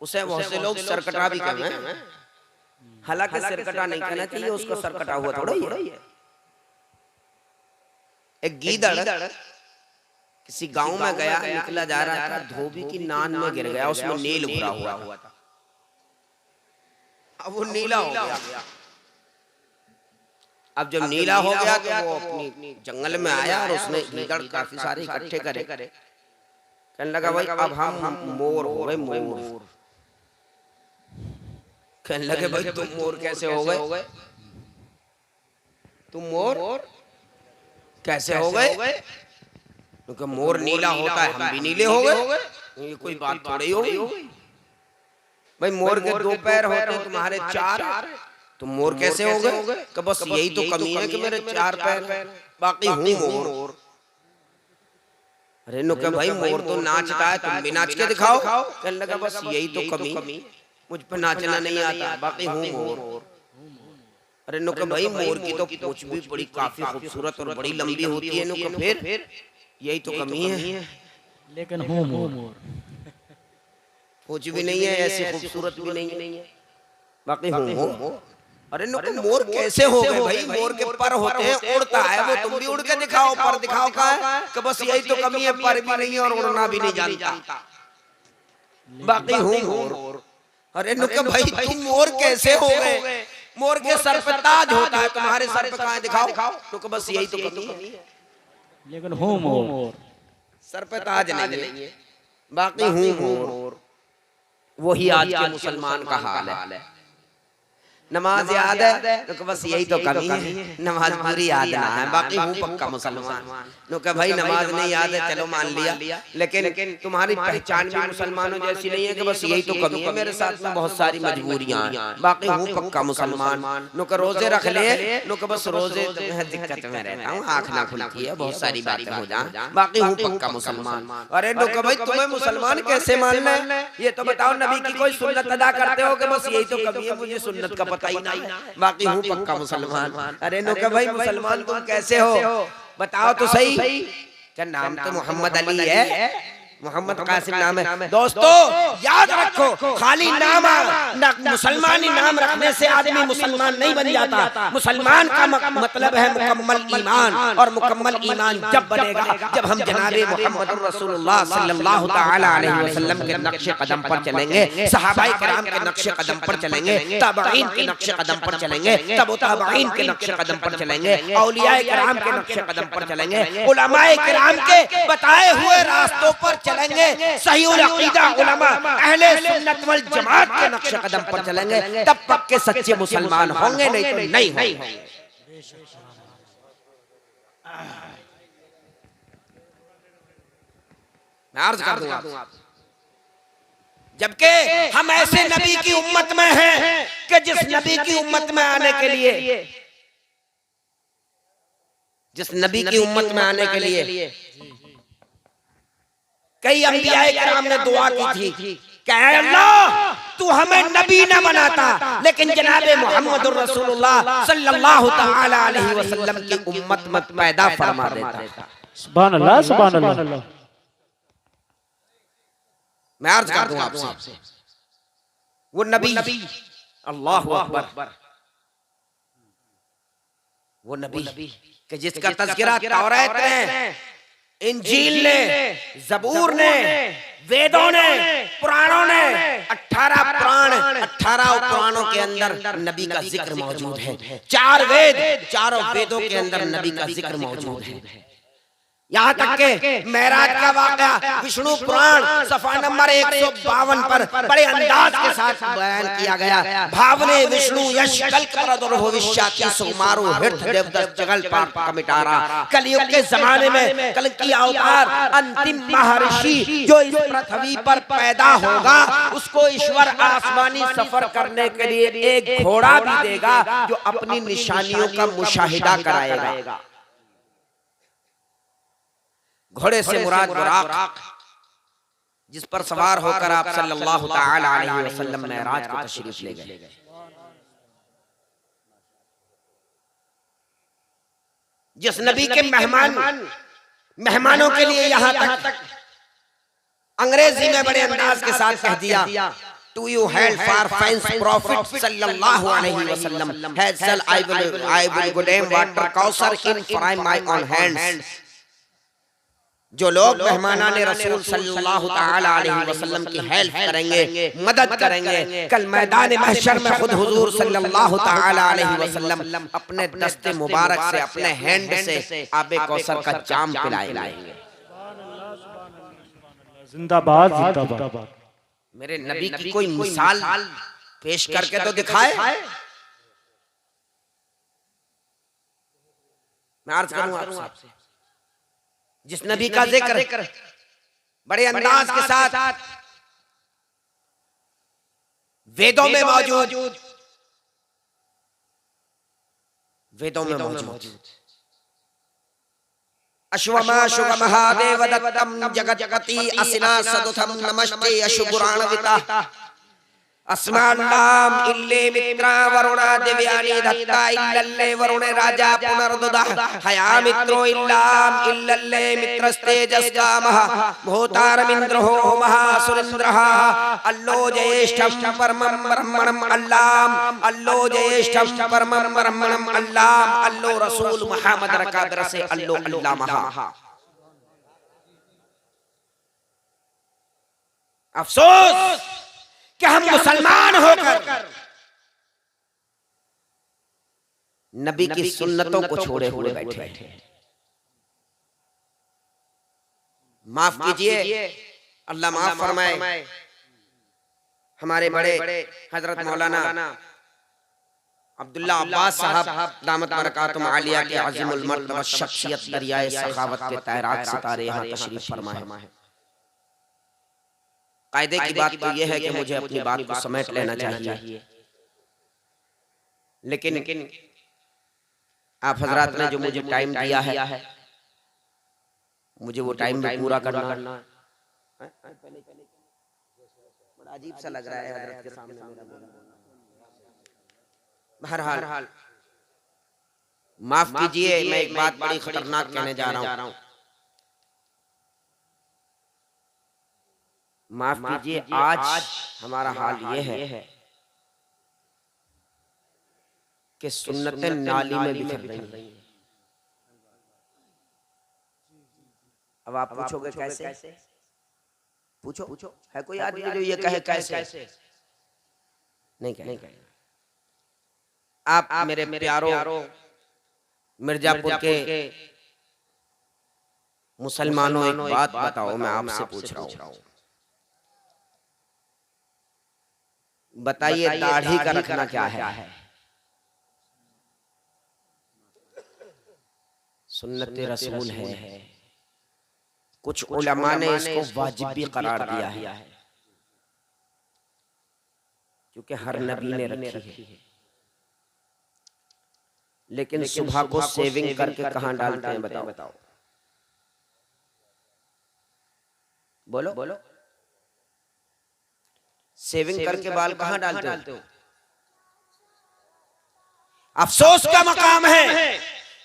उसे बहुत से लोग सरकटा भी कहते हैं, हालांकि सरकटा नहीं कहना चाहिए, उसका सरकटा हुआ थोड़ा ही है। एक गीदड़ किसी गांव में गया, निकला जा रहा था, धोबी की नान में गिर गया, उसमें नील उभरा हुआ था। अब वो नीला हो गया। अब जब नीला हो गया तो वो अपनी जंगल में आया और उसने गीदड़ काफी सारे इकट्ठे करे। कहने लगा भाई अब हम मोर हो गए, मोर। कहने लगे भाई तुम मोर कैसे हो गए? तुम मोर कैसे हो गए? क्योंकि मोर नीला होता है, हम भी नीले हो गए, ये कोई बात थोड़ी हो गई। भाई मोर के दो पैर होते हैं, तुम्हारे चार, तुम मोर कैसे हो गए? कि बस यही तो कमी है कि मेरे चार पैर, बाकी हूँ मोर। अरे नो क्या भाई, मोर तो नाचता है, तुम भी नाच के दिखाओ। कहने लगा बस यही तो कमी, मुझ पर नाचना नहीं आता, बाकी हूँ मोर। अरे नो क्या भाई, मोर की तो पूंछ भी बड़ी काफी खूबसूरत और बड़ी लंबी होती है, नो क्या फिर यही तो कमी है, लेकिन हूँ मोर। पूंछ भी नहीं है, ऐसी खूबसूरत भी नहीं है, बाकी हूँ। अरे नो मोर कैसे हो गए भाई? मोर के पर होते हैं, उड़ता है वो, तुम भी उड़ के दिखाओ, पर दिखाओ का है कि बस यही तो कमी है, पर भी नहीं है और उड़ना भी नहीं जानता, बाकी हूँ मोर। अरे नो भाई तुम मोर कैसे हो गए? मोर के सर पे ताज होता है, तुम्हारे सर पे कहाँ है? दिखाओ। तो बस यही तो कमी है, लेकिन हूँ मोर। सर पे ताज नहीं है, बाकी हूँ मोर। वही आज के मुसलमान का हाल है। नमाज याद है तो बस यही तो कमी है, नमाज पूरी याद ना है, बाकी हूँ पक्का मुसलमान। नो क्या भाई नमाज नहीं याद है, चलो मान लिया, लेकिन तुम्हारी पहचान भी मुसलमानों जैसी नहीं है कि बस यही तो कमी है, मेरे साथ में बहुत सारी मजबूरियां हैं, बाकी हूँ पक्का मुसलमान। नो क्या रोजे रख ले, नो क्या बस रोजे मैं दिक्कत में रहता हूँ, आँख ना खुलती है, बहुत सारी बातें हो जाए, बाकी हूँ पक्का मुसलमान। अरे नो क्या भाई तुम्हें मुसलमान कैसे मानना है? ये तो बताओ, नबी की कोई सुन्नत अदा करते हो कि बस यही तो कमी है, मुझे सुन्नत का पता ही नहीं, बाकी हूँ पक्का मुसलमान। अरे नो क्या भाई मुसलमान तुम कैसे हो? बताओ तो सही। क्या नाम तो मोहम्मद अली है, मोहम्मद कासिम नाम है। दोस्तों याद रखो, खाली नाम मुसलमानी नाम रखने से आदमी मुसलमान नहीं बन जाता। मुसलमान का मतलब है मुकम्मल ईमान, और मुकम्मल ईमान जब बनेगा जब हम जनाबे मोहम्मद रसूलुल्लाह सल्लल्लाहु तआला अलैहि वसल्लम के नक्शे कदम पर चलेंगे, सहाबाए किराम के नक्शे कदम पर चलेंगे, ताबईन के नक्शे कदम पर चलेंगे, तबो ताबईन के नक्शे कदम पर चलेंगे, औलियाए किराम के नक्शे कदम पर चलेंगे, उलमाए किराम के बताए हुए रास्तों पर चलेंगे, सहीउल अकीदा उलमा अहले सुन्नत वल जमात के नक्शे कदम पर चलेंगे, तब पक्के सच्चे मुसलमान होंगे, नहीं तो नहीं होंगे। मैं अर्ज कर दूंगा, जबकि हम ऐसे नबी की उम्मत में हैं कि जिस नबी की उम्मत में आने के लिए, जिस नबी की उम्मत में आने के लिए कई अंबियाए किराम ने दुआ की थी कि अल्लाह तू हमें नबी न बनाता, लेकिन जनाबे मोहम्मद रसूलुल्लाह सल्लल्लाहु तआला अलैहि वसल्लम की उम्मत मत पैदा फरमा देता। सुभान अल्लाह, सुभान अल्लाह। मैं अर्ज कर दूं आपसे, वो नबी, अल्लाहु अकबर, वो नबी कि जिसका तज़किरा तौरात में है, इंजील ने, जबूर ने, वेदों ने, पुराणों ने, 18 पुराण, 18 पुराणों के अंदर नबी का जिक्र मौजूद है। 4 वेद, चारों वेदों के अंदर नबी का जिक्र मौजूद है। यहाँ तक के मेराज का वाक़या विष्णु पुराण सफा नंबर 152 पर बड़े अंदाज के साथ बयान किया गया। भावने विष्णु यश कल्क परदुर भविष्याति सुमारो हृत देवदत्त जगल पाप कमिटारा। कलयुग के जमाने में कलकी अवतार अंतिम महर्षि जो इस पृथ्वी पर पैदा होगा, उसको ईश्वर आसमानी सफर करने के लिए एक घोड़ा भी देगा जो अपनी निशानियों का मुशाहिदा कराएगा। घोड़े से मुराद बुराक, जिस पर सवार होकर आप सल्लल्लाहु ताला अलैहि वसल्लम मेराज को तशरीफ ले गए। जिस नबी के मेहमानों के लिए यहाँ तक अंग्रेजी में बड़े अंदाज के साथ कह दिया, To you held far finds prophet sallallahu alaihi wasallam has said I will go down water Kausar in fry my own hands। जो लोग मेहमानाने रसूल सल्लल्लाहु ताला अलैहि वसल्लम की हेल्प करेंगे, मदद करेंगे, कल मैदान महशर में खुद हुजूर सल्लल्लाहु ताला अलैहि वसल्लम अपने दस्ते मुबारक से, अपने हैंड से आबे कौसर का जाम पिलाएंगे। जिंदाबाद जिंदाबाद। मेरे नबी की कोई मिसाल पेश करके तो दिखाए। मैं अर्ज करूं आपसे, जिस नबी का जिक्र बड़े अंदाज के साथ वेदों में मौजूद, अश्वमा शुभ महादेव दत्तम जगजगति असिना सदुथम नमस्ते अशुपुराणविता अस्मान्नाम इल्ले मित्रा वरुणा दिव्यानि दत्ता इल्लल्ले वरुणे राजा पुनर्दुदा हया मित्रो इल्लाम इल्लल्ले मित्रस्तेजस्कामः भूतारमिन्द्रो महासुरेन्द्रः अल्लो ज्येष्ठं परमं ब्रह्मणं अल्लाम अल्लो ज्येष्ठं परमं ब्रह्मणं अल्लाम अल्लो रसूल मुहम्मद रकादर से अल्लो अल्लाह। अफसोस कि हम मुसलमान होकर नबी की सुन्नतों को छोड़े हुए बैठे। माफ कीजिए, अल्लाह माफ फरमाए। हमारे बड़े हजरत मौलाना अब्दुल्ला अब्बास साहब दामत बरकातुहुम आलिया के अज़ीमुल मर्तबा शख्सियत दरियाए सखावत के तैराक सितारे यहाँ तशरीफ फरमा है। कायदे की बात तो यह है कि मुझे अपनी बात को समेट लेना चाहिए, लेकिन आप हजरात ने जो मुझे टाइम दिया है, मुझे वो टाइम भी पूरा करना। बड़ा अजीब सा लग रहा है हजरत के सामने मेरा बोलना। बहरहाल माफ कीजिए, मैं एक बात बड़ी खतरनाक कहने जा रहा हूँ। माफ कीजिए, आज हमारा हाल ये है कि सुन्नतें नाली में बिखर रही हैं। अब आप पूछोगे कैसे? पूछो है कोई आदमी जो ये कहे कैसे? नहीं कहे। आप मेरे प्यारों मिर्जापुर के मुसलमानों, एक बात बताओ, मैं आपसे पूछ रहा हूँ। बताइए, दाढ़ी का रखना क्या है? सुन्नत रसूल है। कुछ उलमा ने इसको वाजिब भी करार दिया है, क्योंकि हर नबी ने रखी है। लेकिन सुबह को सेविंग करके कहाँ डालते हैं? बताओ। बोलो। सेविंग करके बाल कहाँ डालते हो? अफसोस का मकाम है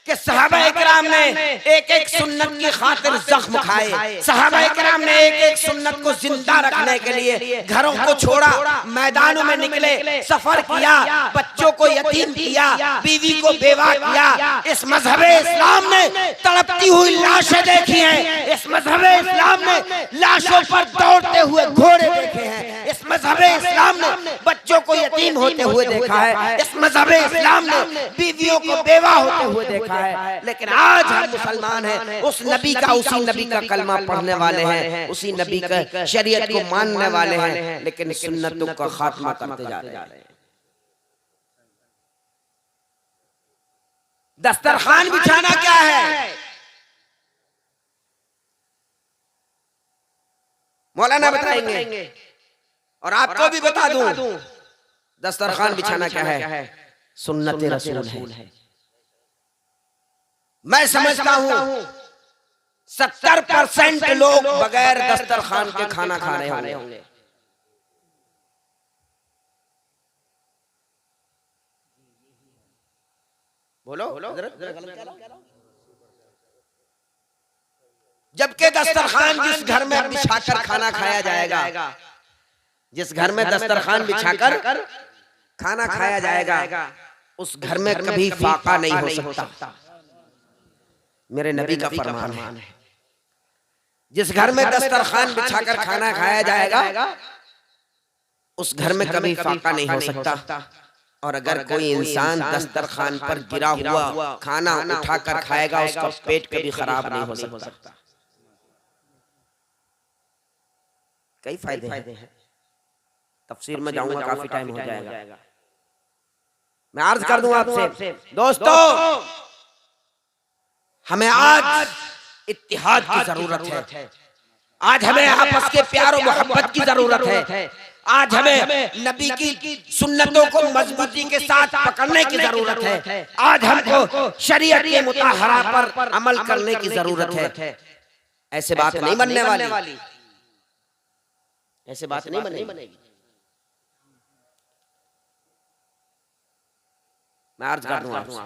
कि कि सहाबा इकराम ने एक एक सुन्नत की खातिर जख्म खाए, सहाबा इकराम ने एक एक सुन्नत को जिंदा रखने के लिए घरों को छोड़ा, मैदानों में निकले, सफर किया, बच्चों को यतीम किया, बीवी को बेवा किया। इस मजहब इस्लाम ने तड़पती हुई लाशें देखी हैं, इस मजहब इस्लाम ने लाशों पर दौड़ते हुए घोड़े देखे हैं, इस मजहब इस्लाम ने बच्चों को यतीम होते हुए देखा है, इस मजहब इस्लाम ने बीवियों को बेवा होते हुए देखा है। लेकिन आज हम मुसलमान हैं, उस नबी का, उसी नबी का कलमा पढ़ने वाले हैं, उसी नबी का शरीयत को मानने वाले हैं, लेकिन सुन्नतों का खात्मा करते जा रहे हैं। दस्तरखान बिछाना क्या है? मौलाना बताएंगे और आपको भी बता दूं, दस्तरखान बिछाना क्या है? सुन्नत रसूल है। मैं समझता हूं 70% लोग बगैर दस्तरखान के खाना खा रहे होंगे। बोलो, जबकि दस्तरखान जिस घर में बिछाकर खाना खाया जाएगा, जिस घर में दस्तरखान बिछाकर खाना खाया जाएगा, उस घर में कभी फाका नहीं हो सकता। मेरे नबी का फरमान है, जिस घर में दस्तरखान बिछाकर खाना खाया जाएगा, उस घर में कभी फाका नहीं हो सकता। और अगर कोई इंसान दस्तरखान पर गिरा हुआ खाना उठाकर खाएगा, उसका पेट कभी खराब नहीं हो सकता। कई फायदे हैं, तफसीर में जाऊंगा, काफी टाइम हो जाएगा। मैं अर्ज कर दूं आपसे दोस्तों, हमें आज इत्तिहाद की जरूरत है, आज हमें आपस के प्यार और मोहब्बत की जरूरत है, आज हमें नबी की सुन्नतों को मजबूती के साथ पकड़ने की जरूरत है, आज हमको शरीयत के मुताहरा पर अमल करने की जरूरत है। ऐसे बात नहीं बनने वाली, ऐसे बात नहीं बनेगी। मैं अर्ज कर दूं आपसे,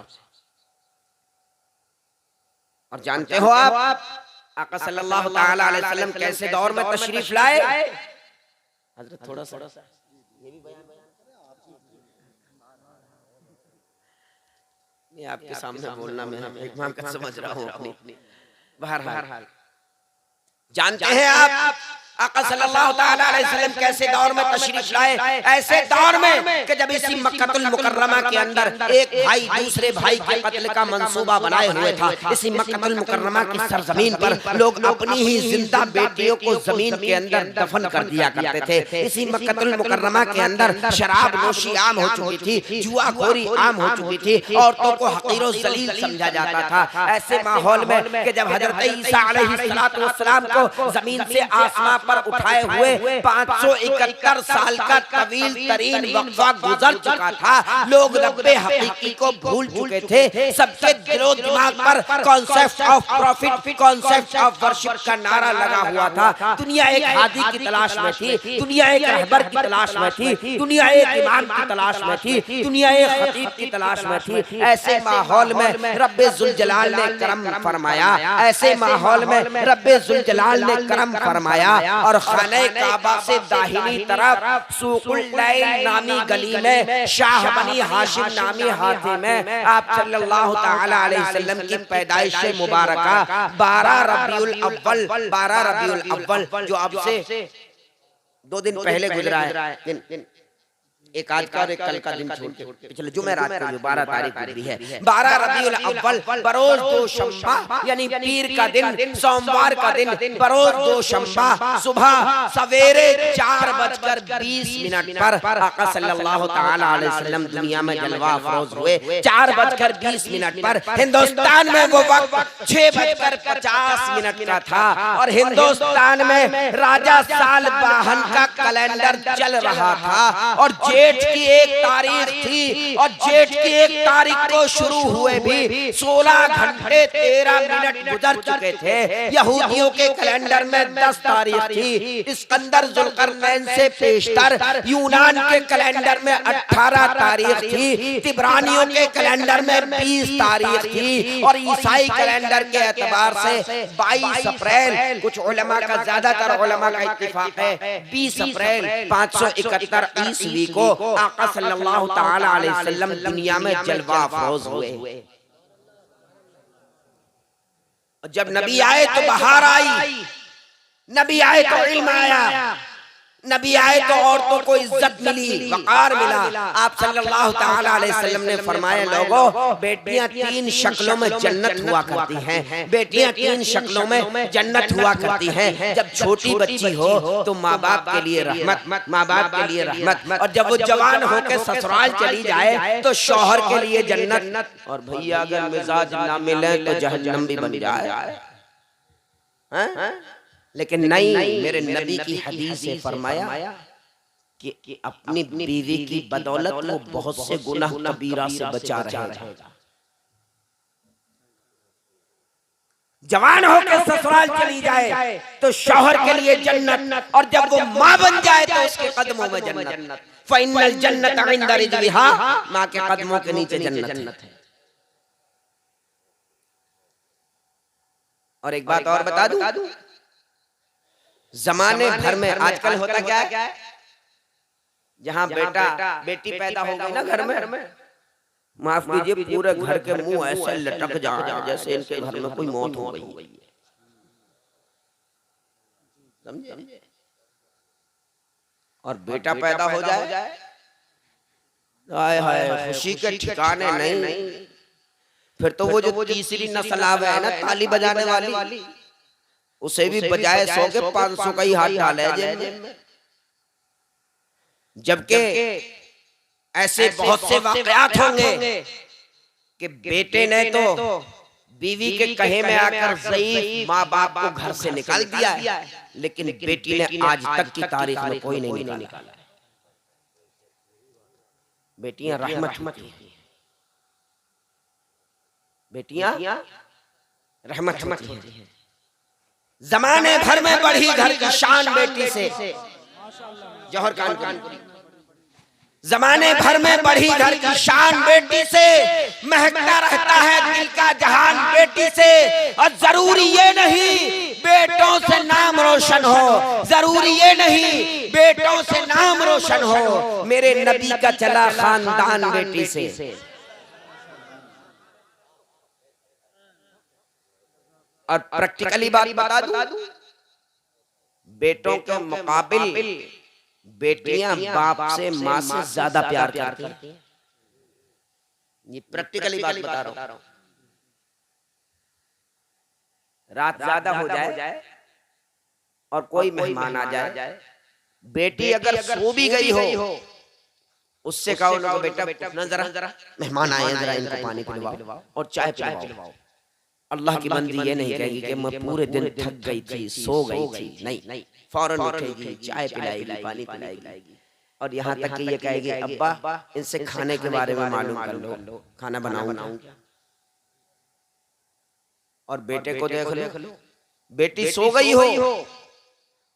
और जानते हो आप आका सल्लल्लाहु ताला अलैहि वसल्लम कैसे दौर में तशरीफ लाए? हजरत थोड़ा सा ये भी बयान ये आपके सामने बोलना मैं इमाम का समझ रहा हूँ अपनी। बहरहाल जानते हैं आप आका सल्लल्लाहु ताला अलैहि वसल्लम कैसे दौर में तशरीफ लाए? ऐसे दौर में कि जब इसी मक्कतुल मुकर्रमा के अंदर एक भाई दूसरे भाई के कत्ल का मंसूबा बनाए हुए था। इसी मक्कतुल मुकर्रमा की सरजमीन पर लोग अपनी ही जिंदा बेटियों को जमीन के अंदर दफन कर दिया करते थे। इसी मक्कतुल मुकर्रमा के अंदर शराब नोशी आम हो चुकी थी, जुआखोरी आम हो चुकी थी, औरतों को हकीर और जलील समझा जाता था। ऐसे माहौल में कि जब हजरत ईसा अलैहिस्सलातु वस्सलाम को जमीन से आसमां पर उठाए हुए 571 साल का तवील तरीन वक्फा गुजर चुका था, लोग रब्बे हकीकी को भूल चुके थे। सबके दिलो दिमाग पर concept of profit, concept of worship का नारा लगा हुआ था। दुनिया एक हादी की तलाश में थी, दुनिया एक रहबर की तलाश में थी, दुनिया एक इमाम की तलाश में थी, दुनिया एक खतीब की तलाश में थी। ऐसे माहौल में रब्बे जुल जलाल ने करम फरमाया, ऐसे माहौल में रब्बे जुल जलाल ने करम फरमाया और खाने काबा से दाहिनी तरफ सूकुल लैल नामी गली में शाह बनी हाशिम नामी हाथी में आप सल्लल्लाहु ताला अलैहि वसल्लम की पैदाइश मुबारका 12 रबीउल अव्वल जो अब से 2 दिन पहले गुजरा है, एक आज का और एक कल का दिन छोड़ के पिछले जुमेरात को जो 12 तारीख गुजरी है, 12 रबीउल अव्वल बरोज दोशंबा यानी पीर का दिन, सोमवार का दिन, बरोज दोशंबा सुबह सवेरे 4:20 पर आका सल्लल्लाहु ताला अलैहि वसल्लम दुनिया में जलवा अफरोज हुए। 4:20 पर हिंदुस्तान में वो वक्त 6:50 का था और हिंदुस्तान में राजा साल बाहन का कैलेंडर चल रहा था और जेठ की 1 तारीख थी और जेठ की 1 तारीख को शुरू हुए भी 16 घंटे 13 मिनट गुजर चुके थे। यहूदियों के कैलेंडर में 10 तारीख थी, इस्कंदर जुल्करनैन से पेशतर यूनान के कैलेंडर में 18 तारीख थी, तिब्रानियों के कैलेंडर में 20 तारीख थी और ईसाई कैलेंडर के एतबार से 22 अप्रैल, कुछ उलमा का, ज्यादातर उलमा का इत्तिफाक है 20 अप्रैल 571 ईस्वी को आका सल्लल्लाहु तआला अलैहि वसल्लम दुनिया में जलवा अफरोज हुए। जब नबी आए तो बहार आई, नबी आए तो इल्म आया, नबी आए तो औरतों को इज्जत मिली, वकार मिला। आप सल्लल्लाहु तआला अलैहि वसल्लम ने फरमाया, लोगों बेटियां 3 शक्लों में जन्नत हुआ करती हैं, बेटियां 3 शक्लों में जन्नत हुआ करती हैं। जब छोटी बच्ची हो तो माँ बाप के लिए रहमत, माँ बाप के लिए रहमत, और जब वो जवान होकर ससुराल चली जाए तो शौहर के लिए जन्नत, और भैया अगर मिजाज ना मिले तो जहन्नम भी बन जाए। लेकिन नहीं, मेरे नबी की हदीस से फरमाया कि अपनी बीवी की बदौलत वो बहुत से गुनाह कबीरा से बचा रहेगा। जवान होकर ससुराल चली जाए तो शौहर के लिए जन्नत, और जब वो माँ बन जाए तो उसके कदमों में जन्नत। फ़इन्नल जन्नत इंद रिजलिहा, माँ के कदमों के नीचे जन्नत है। और एक बात और बता दूं, जमाने भर में आजकल होता क्या है, जहाँ बेटा बेटी पैदा हो गई ना घर में, माफ कीजिए, पूरे घर के मुंह ऐसे लटक जाए जैसे इनके घर में कोई मौत हो गई है। समझे? और बेटा पैदा हो जाए, हाय हाय, खुशी के ठिकाने नहीं। फिर तो वो जो तीसरी नस्ल आवे है ना, ताली बजाने वाली, उसे भी बजाय 100 के 500 का ही हाथ डाले जेब में। जबकि ऐसे बहुत से वाकयात होंगे कि बेटे ने तो बीवी के कहे में आकर ज़ईफ माँ बाप को घर से निकाल दिया है, लेकिन बेटी ने आज तक की तारीख में कोई नहीं निकाला। बेटियां रहमत हैं, बेटियां रहमत हैं। जमाने भर में बढ़ी घर की शान बेटी से, जौहर कानपुरी, जमाने भर में बढ़ी घर की शान बेटी से, महकता रहता है दिल का जहान बेटी से। और जरूरी ये नहीं बेटों से नाम रोशन हो, जरूरी ये नहीं बेटों से नाम रोशन हो, मेरे नबी का चला खानदान बेटी से। और प्रैक्टिकली बात बता दूं, बेटों के मुकाबिल बेटियां बाप से, माँ से ज्यादा प्यार करती हैं। ये प्रैक्टिकली बात बता रहा हूं। रात ज्यादा हो जाए और कोई मेहमान आ जाए, बेटी अगर सो भी गई हो, उससे कहो ना, बेटा उठना जरा, मेहमान आए हैं, जरा इनको पानी पिलवाओ और चाय पिलवाओ। अल्लाह की बंदी ये नहीं कहेगी कि मैं पूरे दिन थक गई थी, सो गई थी, नहीं, फौरन उठेगी, चाय पिलाएगी, पानी पिलाएगी। और यहाँ तक कि ये कहेगी, अब्बा इनसे खाने के बारे में मालूम कर लो, खाना बनाऊं क्या। और बेटे को देख लो, बेटी सो गई हो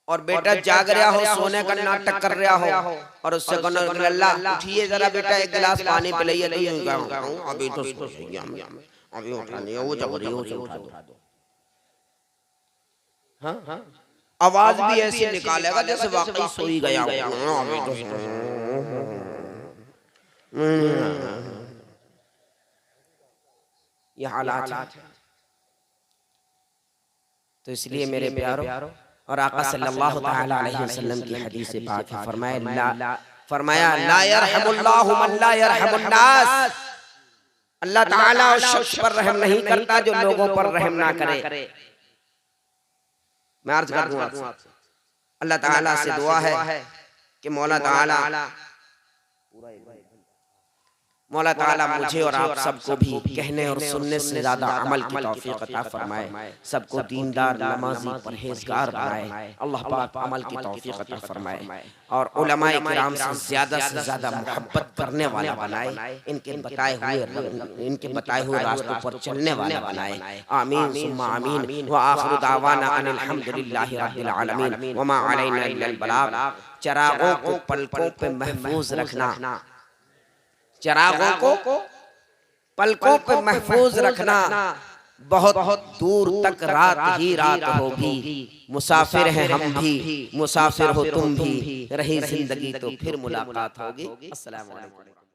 और बेटा जाग रहा हो, सोने का नाटक कर रहा हो, और उससे कहना, अल्लाह उठिए जरा बेटा, एक गिलास पानी पिलाइए। अभी तो अभी उठानी है, वो जब रही हो उठा दो। हाँ, आवाज भी ऐसी निकालेगा जैसे वाकई सोई गया हो। ये हालात है। तो इसलिए मेरे प्यारों, और आका सल्लल्लाहु तआला अलैहि वसल्लम की हदीस से पाक है, फरमाया ला यरहमुल्लाहु मन ला यरहमुन्नास, अल्लाह ताला उस शख्स पर रहम नहीं करता जो लोगों पर रहम ना करे। मैं अर्ज कर दूं आपसे, अल्लाह ताला से दुआ है कि मौला ताला मौला ताला मुझे और आप सबको भी कहने और सुनने से ज्यादा अमल की तौफीक अता फरमाए, सबको दीनदार, नमाजी, परहेजगार बनाए। अल्लाह पाक अमल की तौफीक अता फरमाए और उलमाए किराम से ज्यादा मोहब्बत करने वाला बनाए, इनके बताए हुए रास्तों पर चलने वाला बनाए। आमीन सुम्मा आमीन। व आखिरु दावाना अनिल हम्दुलिल्लाहि रब्बिल आलमीन व मा अलैना इल्लल बलाग। चरागों को पलकों पे महफूज रखना, चरागों को पलकों पे महफूज रखना, बहुत दूर तक रात ही रात होगी। मुसाफिर हैं हम भी, मुसाफिर हो तुम भी, रही जिंदगी तो फिर मुलाकात होगी। अस्सलाम वालेकुम।